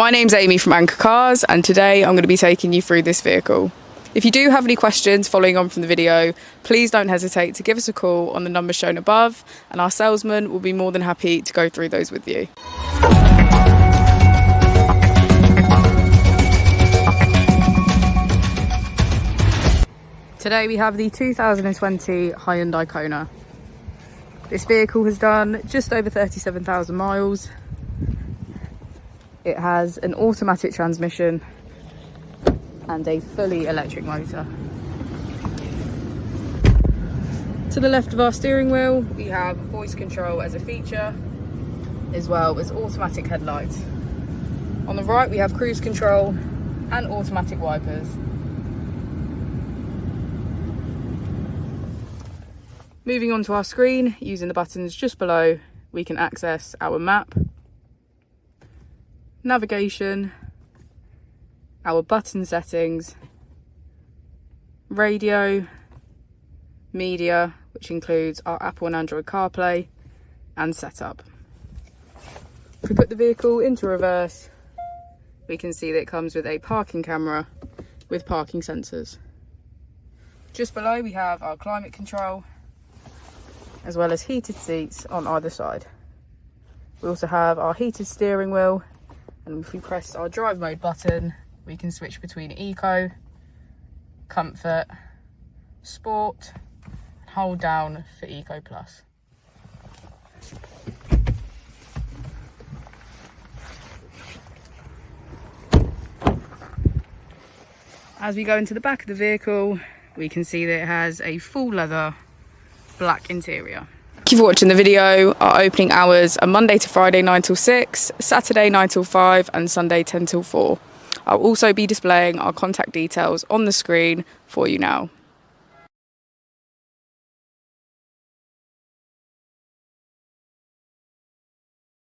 My name's Amy from Anchor Cars, and today I'm going to be taking you through this vehicle. If you do have any questions following on from the video, please don't hesitate to give us a call on the number shown above, and our salesman will be more than happy to go through those with you. Today we have the 2020 Hyundai Kona. This vehicle has done just over 37,000 miles. It has an automatic transmission and a fully electric motor. To the left of our steering wheel, we have voice control as a feature, as well as automatic headlights. On the right, we have cruise control and automatic wipers. Moving on to our screen, using the buttons just below, we can access our map, navigation, our button settings, radio, media, which includes our Apple and Android CarPlay, and setup. If we put the vehicle into reverse, we can see that it comes with a parking camera with parking sensors. Just below we have our climate control, as well as heated seats on either side. We also have our heated steering wheel, and if we press our drive mode button, we can switch between eco, comfort, sport, and hold down for eco plus. As we go into the back of the vehicle, we can see that it has a full leather black interior. Thank you for watching the video. Our opening hours are Monday to Friday 9 till 6, Saturday 9 till 5 and Sunday 10 till 4. I'll also be displaying our contact details on the screen for you now.